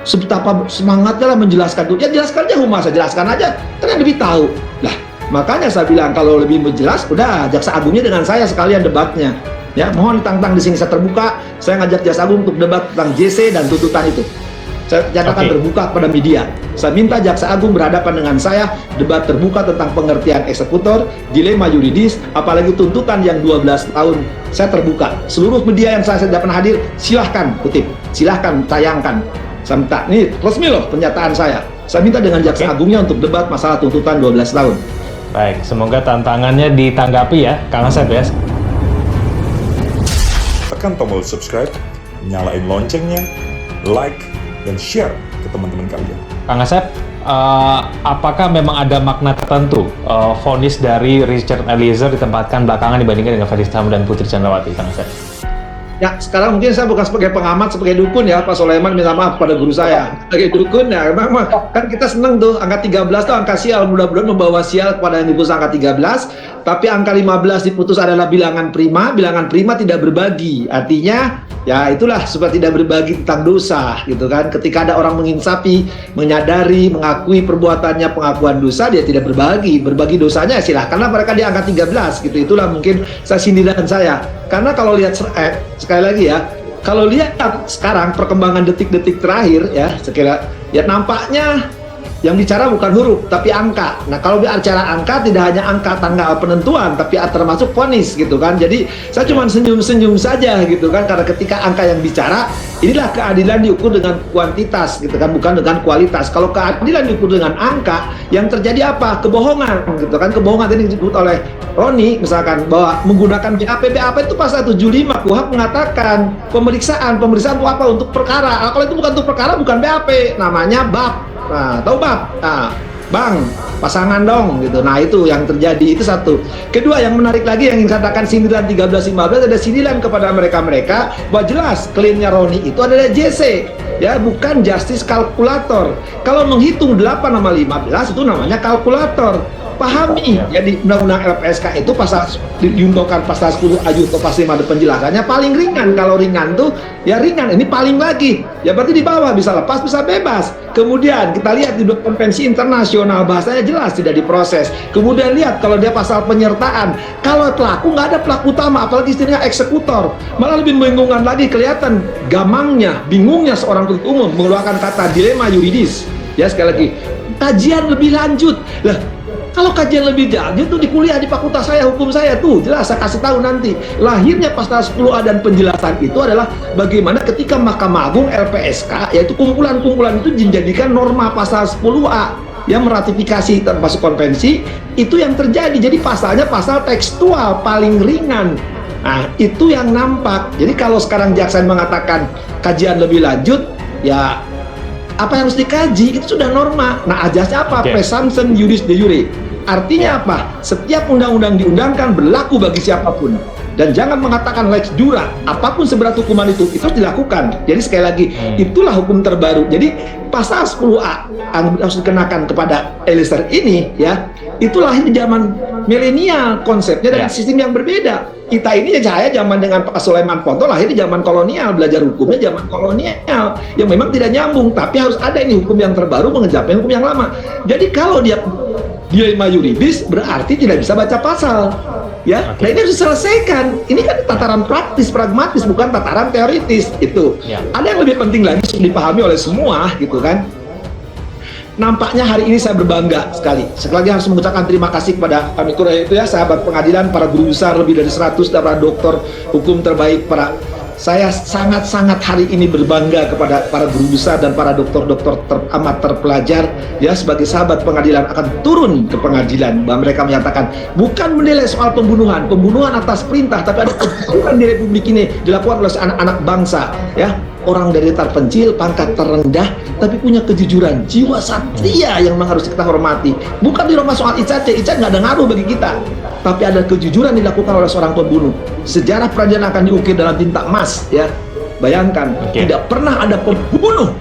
Betapa semangatnya lah menjelaskan itu. Ya jelaskan aja humas, jelaskan aja, kan yang lebih tahu. Lah, makanya saya bilang kalau lebih menjelas, udah jaksa agungnya dengan saya sekalian debatnya. Ya, mohon ditantang di sini, saya terbuka, saya ngajak jaksa agung untuk debat tentang JC dan tuntutan itu. Saya nyatakan terbuka pada media. Saya minta jaksa agung berhadapan dengan saya, debat terbuka tentang pengertian eksekutor, dilema yuridis, apalagi tuntutan yang 12 tahun. Saya terbuka. Seluruh media yang saya tidak pernah hadir, silahkan kutip, silahkan tayangkan. Saya minta, ini resmi loh pernyataan saya. Saya minta dengan jaksa agungnya untuk debat masalah tuntutan 12 tahun. Baik, semoga tantangannya ditanggapi ya, Kang Asep ya. Tekan tombol subscribe, nyalain loncengnya, like, dan share ke teman-teman kalian. Kang Asep, apakah memang ada makna tertentu vonis dari Richard Eliezer ditempatkan belakangan dibandingkan dengan Ferdy Sambo dan Putri Candrawati, Kang Asep? Ya, sekarang mungkin saya bukan sebagai pengamat, sebagai dukun ya, Pak Soleman minta maaf pada guru saya. Sebagai dukun ya, memang kan kita seneng tuh, angka 13 tuh angka sial, mudah-mudahan membawa sial kepada yang diputus angka 13, tapi angka 15 diputus adalah bilangan prima tidak berbagi. Artinya, ya itulah supaya tidak berbagi tentang dosa, gitu kan. Ketika ada orang menginsafi, menyadari, mengakui perbuatannya, pengakuan dosa, dia tidak berbagi dosanya, silahkanlah mereka di angka 13, gitu. Itulah mungkin sindiran saya. Karena kalau lihat, sekali lagi ya, kalau lihat sekarang perkembangan detik-detik terakhir ya, ya nampaknya yang bicara bukan huruf tapi angka. Nah, kalau bicara angka tidak hanya angka tanggal penentuan tapi termasuk vonis gitu kan. Jadi saya cuma senyum-senyum saja gitu kan, karena ketika angka yang bicara, inilah keadilan diukur dengan kuantitas gitu kan, bukan dengan kualitas. Kalau keadilan diukur dengan angka, yang terjadi apa? Kebohongan gitu kan. Kebohongan tadi disebut oleh Roni misalkan bahwa menggunakan BAP itu pasal 75 KUHP mengatakan pemeriksaan itu apa? Untuk perkara. Nah, kalau itu bukan untuk perkara, bukan BAP, namanya BAP. Nah, tahu bab? Nah, bang, pasangan dong gitu. Nah, itu yang terjadi, itu satu. Kedua, yang menarik lagi yang ingin katakan sindiran 13-15, ada sindiran kepada mereka-mereka bahwa jelas klaimnya Roni itu adalah JC, ya, bukan justice kalkulator. Kalau menghitung 8 sama 15 itu namanya kalkulator. Pahami ya, di undang-undang LPSK itu pasal diuntukkan pasal 10 ayat pasal 5 ada penjelasannya paling ringan. Kalau ringan tuh ya ringan, ini paling lagi ya berarti di bawah, bisa lepas bisa bebas. Kemudian kita lihat di konvensi internasional bahasanya jelas tidak diproses. Kemudian lihat kalau dia pasal penyertaan, kalau pelaku nggak ada pelaku utama, apalagi istilahnya eksekutor, malah lebih membingungkan lagi, kelihatan gamangnya, bingungnya seorang penuntut umum mengeluarkan kata dilema yuridis. Ya, sekali lagi kajian lebih lanjut lah. Kalau kajian lebih lanjut tuh di kuliah di fakultas saya, hukum saya tuh jelas saya kasih tahu nanti. Lahirnya pasal 10A dan penjelasan itu adalah bagaimana ketika Mahkamah Agung LPSK, yaitu kumpulan-kumpulan itu dijadikan norma pasal 10A yang meratifikasi termasuk konvensi, itu yang terjadi. Jadi pasalnya pasal tekstual paling ringan. Nah, itu yang nampak. Jadi kalau sekarang jaksa mengatakan kajian lebih lanjut, ya apa yang harus dikaji itu sudah norma. Nah, ajasnya apa? Presumption juris de jure. Artinya apa? Setiap undang-undang diundangkan berlaku bagi siapapun. Dan jangan mengatakan lex dura, apapun seberat hukuman itu dilakukan. Jadi sekali lagi, itulah hukum terbaru. Jadi pasal 10A yang harus dikenakan kepada Eliezer ini, ya, itu lahir di zaman milenial konsepnya dengan sistem yang berbeda. Kita ini saya zaman dengan Pak Sulaiman Ponto lahir di zaman kolonial, belajar hukumnya zaman kolonial yang memang tidak nyambung, tapi harus ada ini hukum yang terbaru mengejamping hukum yang lama. Jadi kalau dia dilema yuridis berarti tidak bisa baca pasal. Ya, nah ini harus diselesaikan. Ini kan tataran praktis, pragmatis, bukan tataran teoritis. Itu. Ada yang lebih penting lagi dipahami oleh semua, gitu kan. Nampaknya hari ini saya berbangga sekali. Sekali lagi harus mengucapkan terima kasih kepada kami itu ya, sahabat pengadilan, para guru besar lebih dari 100, dan para doktor hukum terbaik, saya sangat-sangat hari ini berbangga kepada para guru besar dan para dokter-dokter amat terpelajar ya, sebagai sahabat pengadilan akan turun ke pengadilan. Bahwa mereka menyatakan bukan menilai soal pembunuhan atas perintah, tapi ada pembunuhan di Republik ini dilakukan oleh anak-anak bangsa ya, orang dari terpencil, pangkat terendah, tapi punya kejujuran, jiwa satria yang memang harus kita hormati. Bukan di rumah soal Ica nggak ada ngaruh bagi kita, tapi ada kejujuran dilakukan oleh seorang pembunuh. Sejarah peradilan akan diukir dalam tinta emas ya. Bayangkan, tidak pernah ada pembunuh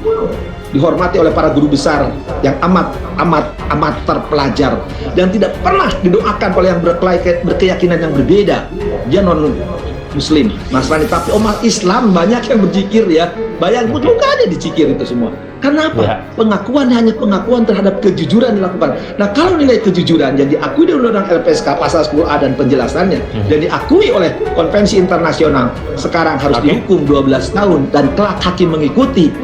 dihormati oleh para guru besar yang amat terpelajar, dan tidak pernah didoakan oleh yang berkeyakinan yang berbeda. Dia non Muslim, Nasrani, tapi umat Islam banyak yang berzikir ya. Bayangkan mukanya dicikir itu semua. Kenapa? Ya. Pengakuan hanya pengakuan terhadap kejujuran dilakukan. Nah, kalau nilai kejujuran yang diakui di Undang-Undang LPSK pasal 10A dan penjelasannya dan diakui oleh konvensi internasional, sekarang harus dihukum 12 tahun dan kelak hakim mengikuti.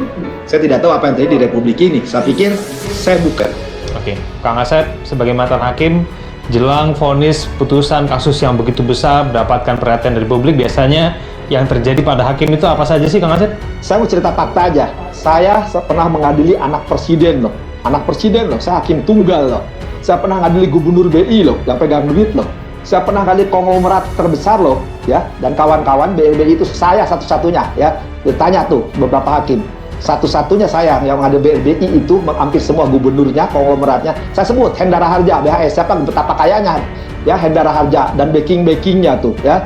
Saya tidak tahu apa yang terjadi di Republik ini. Saya pikir saya bukan. Oke, Kang Asep sebagai mantan hakim, jelang vonis putusan kasus yang begitu besar mendapatkan perhatian dari publik, biasanya yang terjadi pada hakim itu apa saja sih, Kang Asep? Saya mau cerita fakta aja. Saya pernah mengadili anak presiden loh. Anak presiden loh, saya hakim tunggal loh. Saya pernah mengadili gubernur BI loh, yang pegang duit loh. Saya pernah ngadili konglomerat terbesar loh, ya. Dan kawan-kawan BLBI itu saya satu-satunya, ya. Ditanya tuh beberapa hakim. Satu-satunya saya yang ada BLBI itu hampir semua gubernurnya, konglomeratnya. Saya sebut Hendara Harja, BHS, siapa betapa kayanya, ya Hendara Harja dan backing-backingnya tuh, ya.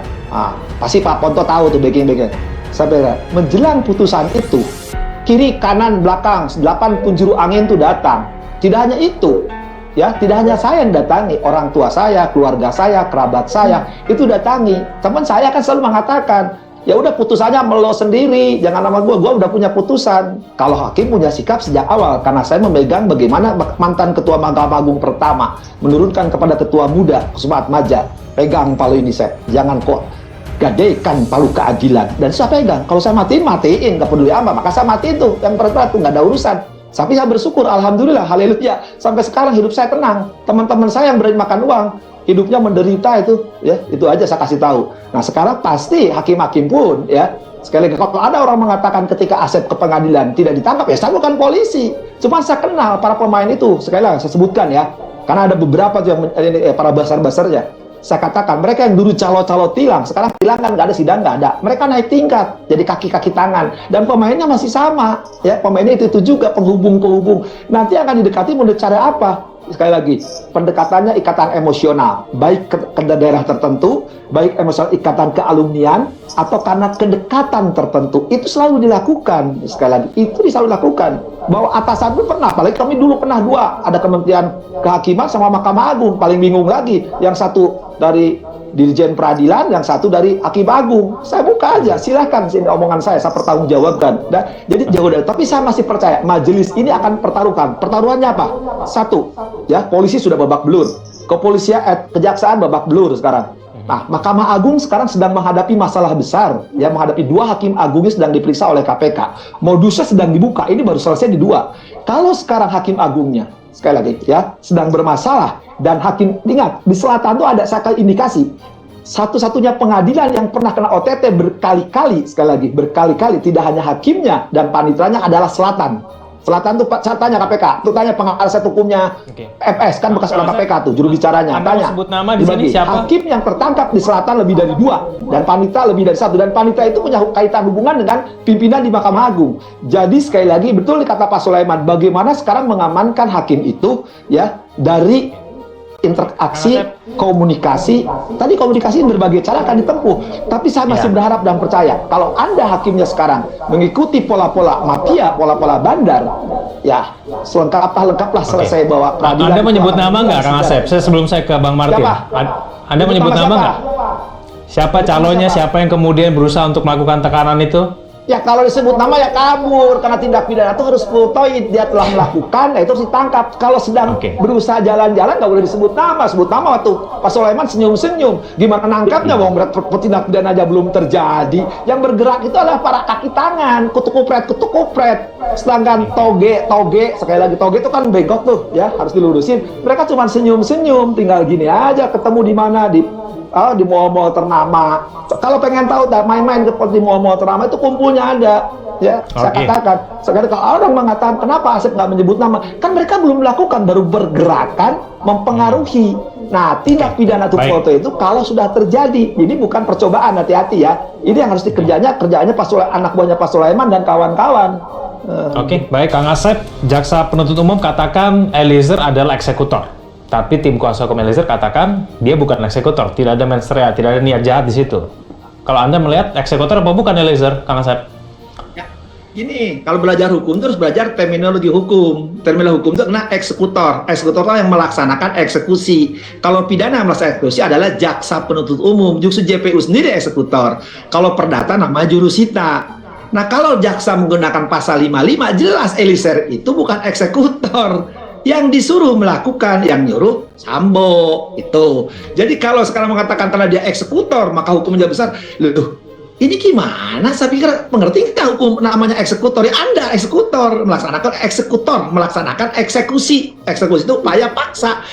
Pasti Pak Ponto tahu tuh backing-backingnya. Saya bilang, menjelang putusan itu, kiri, kanan, belakang, 8 penjuru angin tuh datang. Tidak hanya itu, ya, tidak hanya saya yang datangi, orang tua saya, keluarga saya, kerabat saya, itu datangi. Teman saya kan selalu mengatakan, ya udah putusannya melo sendiri, jangan sama gue udah punya putusan. Kalau hakim punya sikap sejak awal, karena saya memegang bagaimana mantan ketua Mahkamah Agung pertama menurunkan kepada ketua muda Kusuma Atmaja, pegang palu ini saya, jangan kok gadekan palu keadilan. Dan saya pegang, kalau saya matiin, nggak peduli apa, maka saya matiin tuh, yang berat-berat tuh, nggak ada urusan. Tapi saya bersyukur, alhamdulillah, haleluya, sampai sekarang hidup saya tenang. Teman-teman saya yang berani makan uang, hidupnya menderita itu, ya, itu aja saya kasih tahu. Nah sekarang pasti hakim-hakim pun, ya, sekali lagi kalau ada orang mengatakan ketika Asep ke pengadilan tidak ditangkap, ya saya bukan polisi. Cuma saya kenal para pemain itu, sekali lagi saya sebutkan ya, karena ada beberapa tuh yang para basar-basarnya. Saya katakan, mereka yang dulu calo-calo tilang, sekarang tilang kan nggak ada, sidang nggak ada. Mereka naik tingkat, jadi kaki-kaki tangan. Dan pemainnya masih sama, ya, pemainnya itu juga penghubung-penghubung. Nanti akan didekati menurut cara apa? Sekali lagi, pendekatannya ikatan emosional, baik ke daerah tertentu, baik emosional ikatan kealumnian, atau karena kedekatan tertentu, itu selalu dilakukan. Sekali lagi, itu selalu dilakukan. Bahwa atasan pun pernah, apalagi kami dulu pernah dua, ada Kementerian Kehakiman sama Mahkamah Agung, paling bingung lagi, yang satu dari Dirjen Peradilan, yang satu dari Hakim Agung. Saya buka aja, silahkan sini omongan saya pertanggungjawabkan. Nah, jadi jauh dari, tapi saya masih percaya majelis ini akan pertaruhkan. Pertaruhannya apa? Satu, ya, polisi sudah babak belur, kepolisian, kejaksaan babak belur sekarang. Nah, Mahkamah Agung sekarang sedang menghadapi masalah besar, ya, menghadapi 2 hakim agungnya sedang diperiksa oleh KPK. Modusnya sedang dibuka, ini baru selesai di 2. Kalau sekarang hakim agungnya, sekali lagi, ya, sedang bermasalah, dan hakim, ingat, di selatan itu ada sekali indikasi, satu-satunya pengadilan yang pernah kena OTT berkali-kali, sekali lagi, berkali-kali, tidak hanya hakimnya dan panitranya adalah selatan. Selatan tuh saya tanya KPK, tuh tanya penasihat hukumnya FS, kan bekas orang KPK tuh, juru bicaranya. Anda Tanya, sebut nama di sini siapa? hakim yang tertangkap di selatan lebih dari 2, dan panitra lebih dari 1, dan panitra itu punya kaitan hubungan dengan pimpinan di Mahkamah Agung. Jadi sekali lagi, betul dikata Pak Sulaiman, bagaimana sekarang mengamankan hakim itu, ya, dari interaksi, komunikasi. Tadi komunikasi berbagai cara akan ditempuh. Tapi saya masih berharap dan percaya, kalau Anda hakimnya sekarang mengikuti pola-pola mafia, pola-pola bandar, ya, lengkaplah selesai bahwa peradilan. Anda menyebut nama nggak, Kang Asep? Sebelum saya ke Bang Martin. Anda menyebut nama nggak? Siapa calonnya? Siapa yang kemudian berusaha untuk melakukan tekanan itu? Ya kalau disebut nama ya kabur, karena tindak pidana itu harus full-toid, dia telah melakukan, ya itu harus ditangkap. Kalau sedang berusaha jalan-jalan nggak boleh disebut nama waktu Pak Sulaiman senyum-senyum, gimana nangkapnya, wong tindak pidana aja belum terjadi. Yang bergerak itu adalah para kaki tangan, kutuk kupret. Sedangkan toge, sekali lagi toge itu kan bengkok tuh, ya harus dilurusin. Mereka cuma senyum-senyum, tinggal gini aja, ketemu di mana, di mall-mall ternama. Kalau pengen tahu, main-main ke di mall-mall ternama itu kumpulnya ada. Ya, saya katakan. Sekarang kalau orang mengatakan kenapa Asep nggak menyebut nama, kan mereka belum melakukan, baru bergerakan mempengaruhi. Nah, tindak pidana foto itu kalau sudah terjadi, ini bukan percobaan, hati-hati ya. Ini yang harus kerjanya anak buahnya Pak Sulaiman dan kawan-kawan. Oke, baik, Kang Asep. Jaksa penuntut umum katakan Eliezer adalah eksekutor. Tapi tim kuasa hukum Eliezer katakan dia bukan eksekutor, tidak ada mens rea, tidak ada niat jahat di situ. Kalau Anda melihat eksekutor apa bukan Eliezer, Kang Asep? Ya, gini, kalau belajar hukum terus belajar terminologi hukum. Terminologi hukum itu kena eksekutor. Eksekutor itu yang melaksanakan eksekusi. Kalau pidana yang melaksanakan eksekusi adalah jaksa penuntut umum. Justru JPU sendiri eksekutor. Kalau perdata namanya jurusita. Nah, kalau jaksa menggunakan pasal 55, jelas Eliezer itu bukan eksekutor. Yang disuruh melakukan, yang nyuruh Sambo itu. Jadi kalau sekarang mengatakan karena dia eksekutor, maka hukumnya besar. Loh, ini gimana? Saya pikir mengerti nggak hukum namanya eksekutor? Ya Anda eksekutor, melaksanakan eksekusi. Eksekusi itu upaya paksa.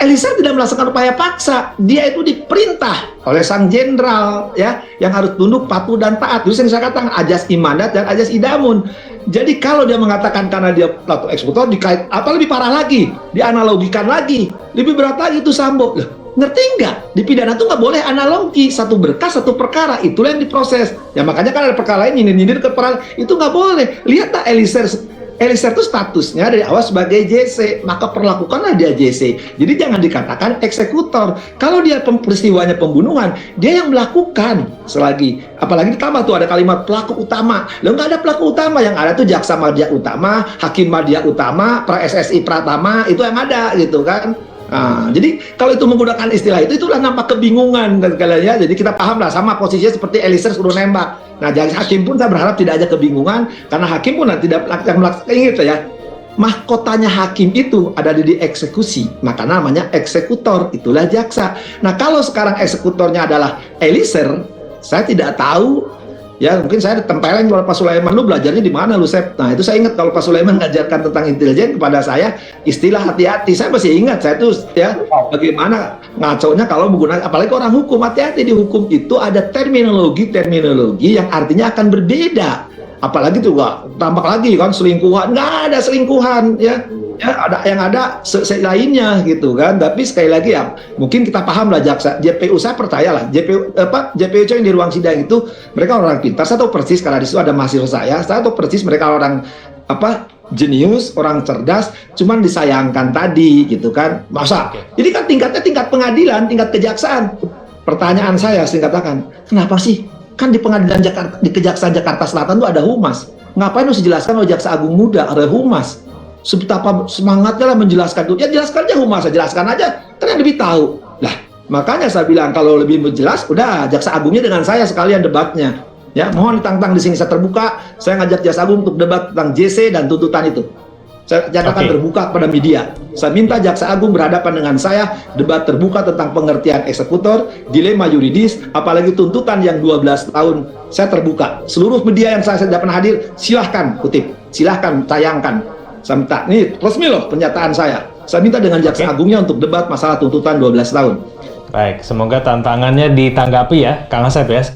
Eliezer tidak melaksanakan upaya paksa, dia itu diperintah oleh sang jenderal ya, yang harus tunduk, patuh dan taat. Itu yang saya katakan ajas imandat dan ajas idamun. Jadi kalau dia mengatakan karena dia pelaku eksekutor, dikait apa lebih parah lagi, dianalogikan lagi, lebih berat lagi itu Sambo. Loh, ngerti nggak? Di pidana itu nggak boleh analogi, satu berkas satu perkara, itulah yang diproses. Ya makanya kan ada perkara lain nyindir ke perkara itu nggak boleh. Lihat tak Eliezer itu statusnya dari awal sebagai JC, maka perlakukanlah dia JC. Jadi jangan dikatakan eksekutor. Kalau dia peristiwanya pembunuhan, dia yang melakukan. Selagi, apalagi ditambah tuh ada kalimat pelaku utama. Lalu nggak ada pelaku utama, yang ada tuh jaksa madya utama, hakim madya utama, pra SSI pratama, itu yang ada gitu kan. Nah, jadi kalau itu menggunakan istilah itu, itulah nampak kebingungan dan kalian. Jadi kita paham lah, sama posisinya seperti Eliezer suruh nembak. Nah, jadi hakim pun saya berharap tidak ada kebingungan, karena hakim pun tidak melakukan ingat ya, mahkotanya hakim itu ada di eksekusi, maka namanya eksekutor, itulah jaksa. Nah, kalau sekarang eksekutornya adalah Eliezer, saya tidak tahu. Ya mungkin saya ditempelin oleh Pak Sulaiman, lu belajarnya di mana lu Sep? Nah itu saya ingat kalau Pak Sulaiman ngajarkan tentang intelijen kepada saya, istilah hati-hati, saya masih ingat, saya tuh ya bagaimana ngaconya kalau menggunakan, apalagi orang hukum, hati-hati di hukum itu ada terminologi yang artinya akan berbeda. Apalagi tuh gak tampak lagi kan selingkuhan, nggak ada selingkuhan ya ada yang ada lainnya gitu kan. Tapi sekali lagi ya mungkin kita paham lah jaksa JPU, saya percayalah JPU yang di ruang sidang itu mereka orang pintar. Saya tahu persis karena di situ ada mahasiswa saya tahu persis mereka orang jenius, orang cerdas, cuman disayangkan tadi gitu kan. Masa jadi kan tingkatnya tingkat pengadilan, tingkat kejaksaan. Pertanyaan saya sering katakan, kenapa sih kan di pengadilan Jakarta, di Kejaksaan Jakarta Selatan tuh ada humas, ngapain harus dijelaskan oleh Jaksa Agung Muda ada humas? Betapa semangatnya lah menjelaskan itu, ya jelaskan aja humas, jelaskan aja, kan yang lebih tahu lah. Makanya saya bilang kalau lebih jelas, udah Jaksa Agungnya dengan saya sekalian debatnya ya, mohon ditantang di sini, saya terbuka, saya ngajak Jaksa Agung untuk debat tentang JC dan tuntutan itu. Saya nyatakan terbuka pada media. Saya minta Jaksa Agung berhadapan dengan saya, debat terbuka tentang pengertian eksekutor, dilema yuridis, apalagi tuntutan yang 12 tahun. Saya terbuka. Seluruh media yang saya tidak pernah hadir, silahkan kutip, silahkan tayangkan. Saya minta, ini resmi loh pernyataan saya. Saya minta dengan Jaksa Agungnya untuk debat masalah tuntutan 12 tahun. Baik, semoga tantangannya ditanggapi ya, Kang Asep ya.